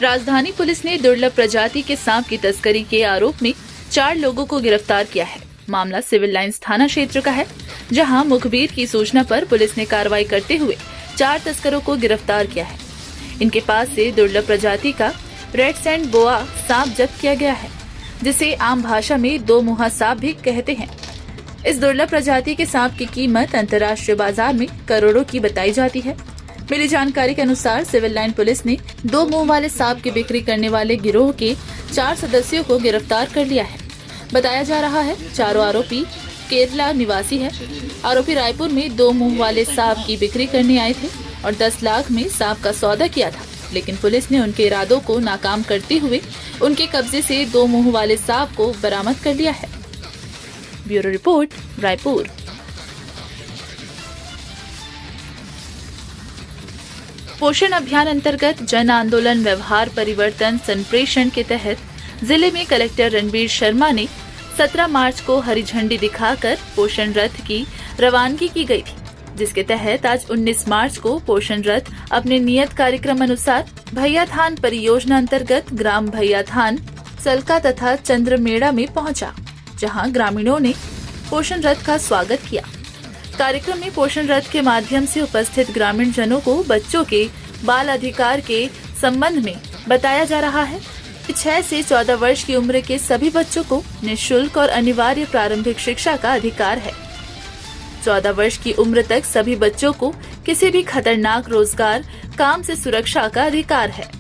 राजधानी पुलिस ने दुर्लभ प्रजाति के सांप की तस्करी के आरोप में 4 लोगों को गिरफ्तार किया है। मामला सिविल लाइंस थाना क्षेत्र का है, जहां मुखबिर की सूचना पर पुलिस ने कार्रवाई करते हुए 4 तस्करों को गिरफ्तार किया है। इनके पास से दुर्लभ प्रजाति का रेड सैंड बोआ सांप जब्त किया गया है, जिसे आम भाषा में 2 मुहा सांप भी कहते हैं। इस दुर्लभ प्रजाति के सांप की कीमत अंतर्राष्ट्रीय बाजार में करोड़ों की बताई जाती है। मिली जानकारी के अनुसार सिविल लाइन पुलिस ने 2 मुंह वाले सांप की बिक्री करने वाले गिरोह के 4 सदस्यों को गिरफ्तार कर लिया है। बताया जा रहा है चारों आरोपी केरला निवासी है। आरोपी रायपुर में 2 मुंह वाले सांप की बिक्री करने आए थे और 10 लाख में सांप का सौदा किया था, लेकिन पुलिस ने उनके इरादों को नाकाम करते हुए उनके कब्जे से 2 मुंह वाले सांप को बरामद कर लिया है। Bureau report, Raipur. पोषण अभियान अंतर्गत जन आंदोलन व्यवहार परिवर्तन संप्रेषण के तहत जिले में कलेक्टर रणबीर शर्मा ने 17 मार्च को हरी झंडी दिखाकर पोषण रथ की रवानगी की गई थी, जिसके तहत आज 19 मार्च को पोषण रथ अपने नियत कार्यक्रम अनुसार भैयाथान परियोजना अंतर्गत ग्राम भैयाथान, सलका तथा चंद्रमेड़ा में पहुंचा, जहां ग्रामीणों ने पोषण रथ का स्वागत किया। कार्यक्रम में पोषण रथ के माध्यम से उपस्थित ग्रामीण जनों को बच्चों के बाल अधिकार के संबंध में बताया जा रहा है कि 6 से 14 वर्ष की उम्र के सभी बच्चों को निःशुल्क और अनिवार्य प्रारंभिक शिक्षा का अधिकार है। 14 वर्ष की उम्र तक सभी बच्चों को किसी भी खतरनाक रोजगार काम से सुरक्षा का अधिकार है।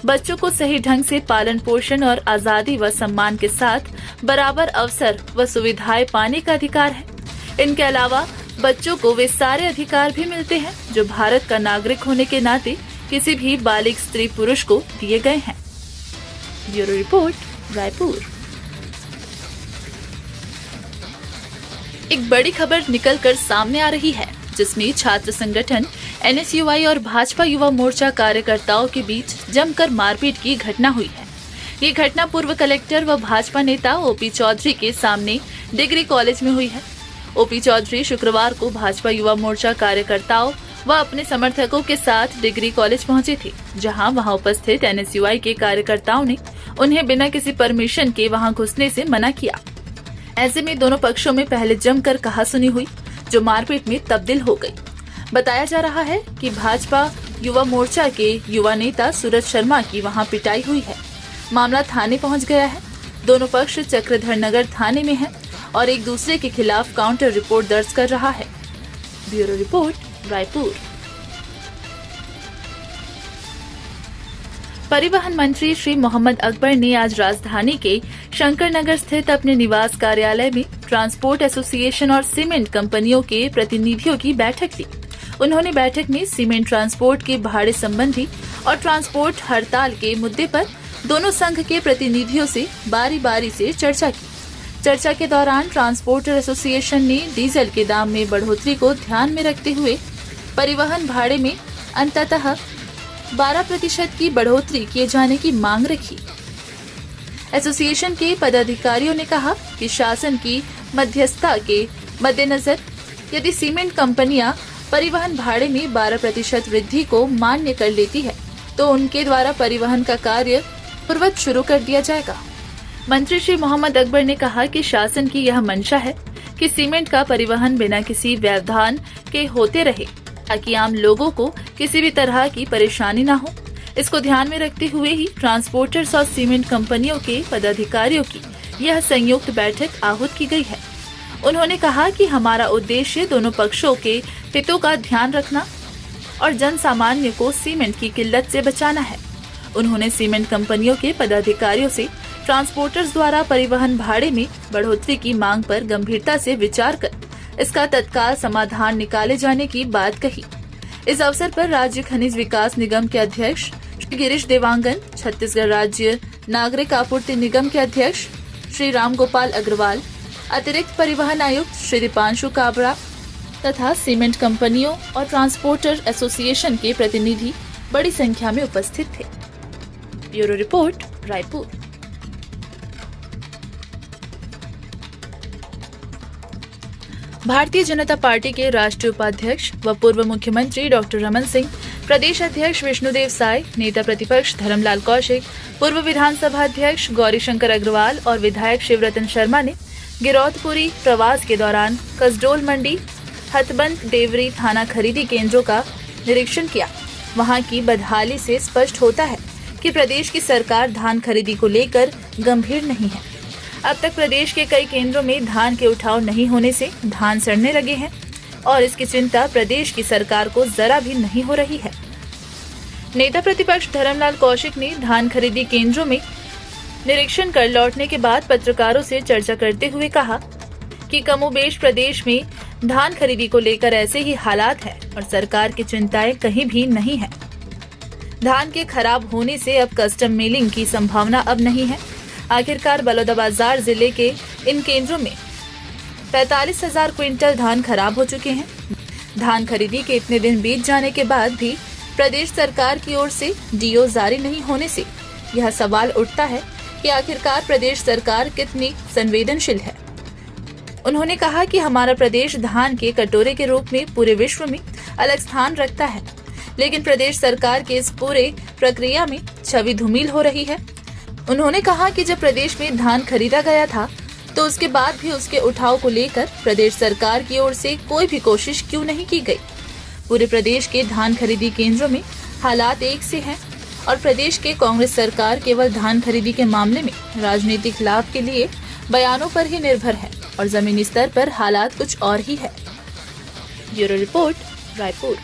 बच्चों को सही ढंग से पालन पोषण और आजादी व सम्मान के साथ बराबर अवसर व सुविधाएं पाने का अधिकार है। इनके अलावा बच्चों को वे सारे अधिकार भी मिलते हैं जो भारत का नागरिक होने के नाते किसी भी बालिग स्त्री पुरुष को दिए गए हैं। Bureau report, Raipur. एक बड़ी खबर निकलकर सामने आ रही है, जिसमें छात्र संगठन NSUI और भाजपा युवा मोर्चा कार्यकर्ताओं के बीच जमकर मारपीट की घटना हुई है। ये घटना पूर्व कलेक्टर व भाजपा नेता OP चौधरी के सामने डिग्री कॉलेज में हुई है। OP चौधरी शुक्रवार को भाजपा युवा मोर्चा कार्यकर्ताओं व अपने समर्थकों के साथ डिग्री कॉलेज पहुंचे थे, जहां वहां उपस्थित NSUI के कार्यकर्ताओं ने उन्हें बिना किसी परमिशन के वहां घुसने से मना किया। ऐसे में दोनों पक्षों में पहले जमकर कहासुनी हुई, जो मारपीट में तब्दील हो गई। बताया जा रहा है कि भाजपा युवा मोर्चा के युवा नेता सूरज शर्मा की वहां पिटाई हुई है। मामला थाने पहुंच गया है। दोनों पक्ष चक्रधर नगर थाने में है और एक दूसरे के खिलाफ काउंटर रिपोर्ट दर्ज कर रहा है। Bureau report, Raipur. परिवहन मंत्री श्री मोहम्मद अकबर ने आज राजधानी के शंकर नगर स्थित अपने निवास कार्यालय में ट्रांसपोर्ट एसोसिएशन और सीमेंट कंपनियों के प्रतिनिधियों की बैठक ली। उन्होंने बैठक में सीमेंट ट्रांसपोर्ट के भाड़े संबंधी और ट्रांसपोर्ट हड़ताल के मुद्दे पर दोनों संघ के प्रतिनिधियों से बारी बारी से चर्चा की। चर्चा के दौरान ट्रांसपोर्टर एसोसिएशन ने डीजल के दाम में बढ़ोतरी को ध्यान में रखते हुए परिवहन भाड़े में अंततः 12% की बढ़ोतरी किए जाने की मांग रखी। एसोसिएशन के पदाधिकारियों ने कहा कि शासन की मध्यस्थता के मद्देनजर यदि सीमेंट कंपनियां परिवहन भाड़े में 12% वृद्धि को मान्य कर लेती है, तो उनके द्वारा परिवहन का कार्य पूर्ववत शुरू कर दिया जाएगा। मंत्री श्री मोहम्मद अकबर ने कहा कि शासन की यह मंशा है कि सीमेंट का परिवहन बिना किसी व्यवधान के होते रहे, ताकि आम लोगों को किसी भी तरह की परेशानी न हो। इसको ध्यान में रखते हुए ही ट्रांसपोर्टर्स और सीमेंट कंपनियों के पदाधिकारियों की यह संयुक्त बैठक आहूत की गई है। उन्होंने कहा कि हमारा उद्देश्य दोनों पक्षों के हितों का ध्यान रखना और जन सामान्य को सीमेंट की किल्लत से बचाना है। उन्होंने सीमेंट कंपनियों के पदाधिकारियों से ट्रांसपोर्टर्स द्वारा परिवहन भाड़े में बढ़ोतरी की मांग पर गंभीरता से विचार कर इसका तत्काल समाधान निकाले जाने की बात कही। इस अवसर पर राज्य खनिज विकास निगम के अध्यक्ष श्री गिरीश देवांगन, छत्तीसगढ़ राज्य नागरिक आपूर्ति निगम के अध्यक्ष श्री रामगोपाल अग्रवाल, अतिरिक्त परिवहन आयुक्त श्री दीपांशु काबरा तथा सीमेंट कंपनियों और ट्रांसपोर्टर एसोसिएशन के प्रतिनिधि बड़ी संख्या में उपस्थित थे। Bureau report, Raipur. Bharatiya Janata party के राष्ट्रीय उपाध्यक्ष व पूर्व मुख्यमंत्री डॉक्टर रमन सिंह प्रदेश अध्यक्ष विष्णुदेव साय, नेता प्रतिपक्ष धर्मलाल कौशिक, पूर्व विधानसभा अध्यक्ष गौरीशंकर अग्रवाल और विधायक शिवरतन शर्मा ने गिरौदपुरी प्रवास के दौरान कसडोल मंडी, हथबंद देवरी थाना खरीदी केंद्रों का निरीक्षण किया। वहां की बदहाली से स्पष्ट होता है कि प्रदेश की सरकार धान खरीदी को लेकर गंभीर नहीं है। अब तक प्रदेश के कई केंद्रों में धान के उठाव नहीं होने से धान सड़ने लगे हैं और इसकी चिंता प्रदेश की सरकार को जरा भी नहीं हो रही है। नेता प्रतिपक्ष धर्मलाल कौशिक ने धान खरीदी केंद्रों में निरीक्षण कर लौटने के बाद पत्रकारों से चर्चा करते हुए कहा कि कमोबेश प्रदेश में धान खरीदी को लेकर ऐसे ही हालात हैं और सरकार की चिंताएं कहीं भी नहीं है। धान के खराब होने से अब कस्टम मिलिंग की संभावना अब नहीं है। आखिरकार बलौदाबाजार जिले के इन केंद्रों में 45,000 क्विंटल धान खराब हो चुके हैं। धान खरीदी के इतने दिन बीत जाने के बाद भी प्रदेश सरकार की ओर से डीओ जारी नहीं होने से यह सवाल उठता है कि आखिरकार प्रदेश सरकार कितनी संवेदनशील है। उन्होंने कहा कि हमारा प्रदेश धान के कटोरे के रूप में पूरे विश्व में अलग स्थान रखता है, लेकिन प्रदेश सरकार के इस पूरे प्रक्रिया में छवि धूमिल हो रही है। उन्होंने कहा कि जब प्रदेश में धान खरीदा गया था तो उसके बाद भी उसके उठाव को लेकर प्रदेश सरकार की ओर से कोई भी कोशिश क्यों नहीं की गई। पूरे प्रदेश के धान खरीदी केंद्रों में हालात एक से हैं और प्रदेश के कांग्रेस सरकार केवल धान खरीदी के मामले में राजनीतिक लाभ के लिए बयानों पर ही निर्भर है और जमीनी स्तर पर हालात कुछ और ही है। Bureau report, Raipur.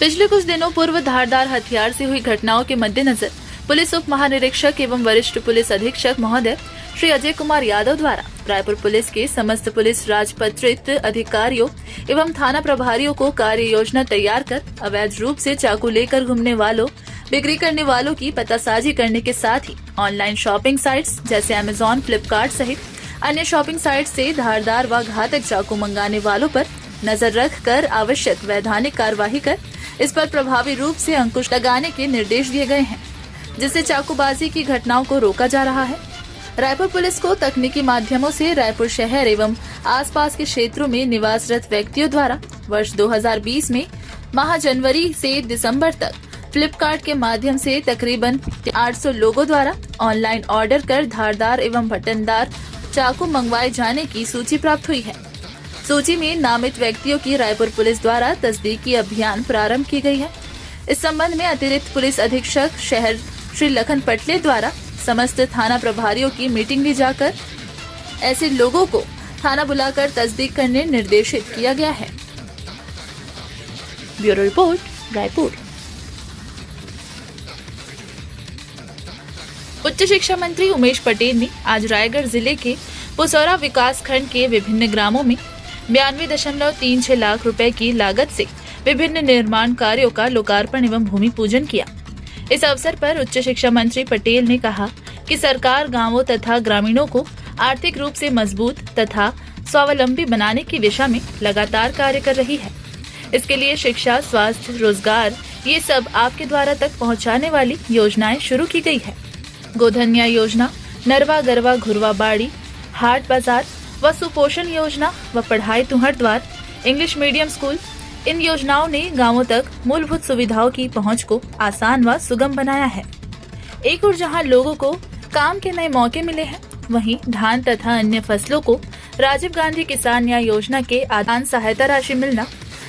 पिछले कुछ दिनों पूर्व धारदार हथियार से हुई घटनाओं के मद्देनजर पुलिस उप महानिरीक्षक एवं वरिष्ठ पुलिस अधीक्षक महोदय श्री अजय कुमार यादव द्वारा रायपुर पुलिस के समस्त पुलिस राजपत्रित अधिकारियों एवं थाना प्रभारियों को कार्य योजना तैयार कर अवैध रूप से चाकू लेकर घूमने वालों, बिक्री करने वालों की पतासाजी करने के साथ ही ऑनलाइन शॉपिंग साइट्स जैसे अमेजॉन, फ्लिपकार्ट सहित अन्य शॉपिंग साइट से धारदार व घातक चाकू मंगाने वालों पर नजर रखकर आवश्यक वैधानिक कार्यवाही कर इस पर प्रभावी रूप से अंकुश लगाने के निर्देश दिए गए हैं, जिससे चाकूबाजी की घटनाओं को रोका जा रहा है। रायपुर पुलिस को तकनीकी माध्यमों से रायपुर शहर एवं आसपास के क्षेत्रों में निवासरत व्यक्तियों द्वारा वर्ष 2020 में माह जनवरी से दिसंबर तक फ्लिपकार्ट के माध्यम से तकरीबन 800 लोगों द्वारा ऑनलाइन ऑर्डर कर धारदार एवं बटनदार चाकू मंगवाए जाने की सूची प्राप्त हुई है। सूची में नामित व्यक्तियों की रायपुर पुलिस द्वारा तस्दीकी अभियान प्रारंभ की गई है। इस संबंध में अतिरिक्त पुलिस अधीक्षक शहर श्री लखन पटले द्वारा समस्त थाना प्रभारियों की मीटिंग ली जाकर ऐसे लोगों को थाना बुलाकर तस्दीक करने निर्देशित किया गया है। Bureau report, Raipur. उच्च शिक्षा मंत्री उमेश पटेल ने आज रायगढ़ जिले के पुसौरा विकास खंड के विभिन्न ग्रामों में 92.36 लाख रुपए की लागत से विभिन्न निर्माण कार्यों का लोकार्पण एवं भूमि पूजन किया। इस अवसर पर उच्च शिक्षा मंत्री पटेल ने कहा कि सरकार गांवों तथा ग्रामीणों को आर्थिक रूप से मजबूत तथा स्वावलंबी बनाने की दिशा में लगातार कार्य कर रही है। इसके लिए शिक्षा, स्वास्थ्य, रोजगार ये सब आपके द्वारा तक पहुंचाने वाली योजनाएं शुरू की गई है। गोधन्या योजना, नरवा गरवा घुरवा बाड़ी, हाट बाजार व सुपोषण योजना व पढ़ाई तुहर द्वार, इंग्लिश मीडियम स्कूल, इन योजनाओं ने गांवों तक मूलभूत सुविधाओं की पहुंच को आसान व सुगम बनाया है। एक और जहां लोगों को काम के नए मौके मिले हैं, वहीं धान तथा अन्य फसलों को राजीव गांधी किसान न्याय योजना के आदान सहायता राशि मिलना,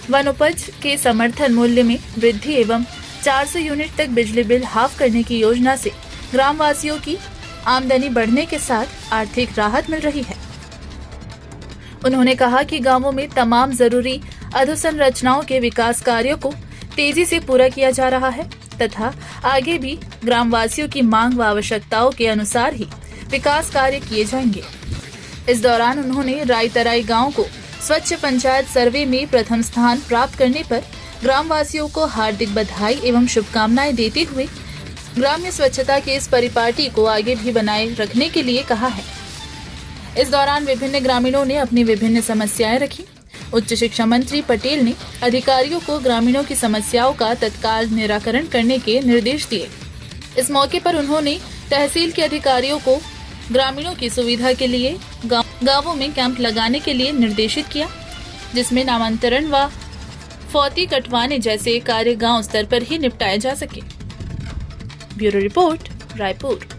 वनोपज के समर्थन मूल्य में वृद्धि एवं 400 यूनिट तक बिजली बिल हाफ करने की योजना से ग्रामवासियों की आमदनी बढ़ने के साथ आर्थिक राहत मिल रही है। उन्होंने कहा कि गांवों में तमाम जरूरी अधोसंरचनाओं के विकास कार्यों को तेजी से पूरा किया जा रहा है तथा आगे भी ग्रामवासियों की मांग व आवश्यकताओं के अनुसार ही विकास कार्य किए जाएंगे। इस दौरान उन्होंने राई तराई गांव को स्वच्छ पंचायत सर्वे में प्रथम स्थान प्राप्त करने पर ग्रामवासियों को हार्दिक बधाई एवं शुभकामनाएं देते हुए ग्राम्य स्वच्छता के इस परिपाटी को आगे भी बनाए रखने के लिए कहा है। इस दौरान विभिन्न ग्रामीणों ने अपनी विभिन्न समस्याएं रखी। उच्च शिक्षा मंत्री पटेल ने अधिकारियों को ग्रामीणों की समस्याओं का तत्काल निराकरण करने के निर्देश दिए। इस मौके पर उन्होंने तहसील के अधिकारियों को ग्रामीणों की सुविधा के लिए गांवों में कैंप लगाने के लिए निर्देशित किया। जिसमें नामांतरण व फौती कटवाने जैसे कार्य गांव स्तर पर ही निपटाए जा सके। Bureau report, Raipur.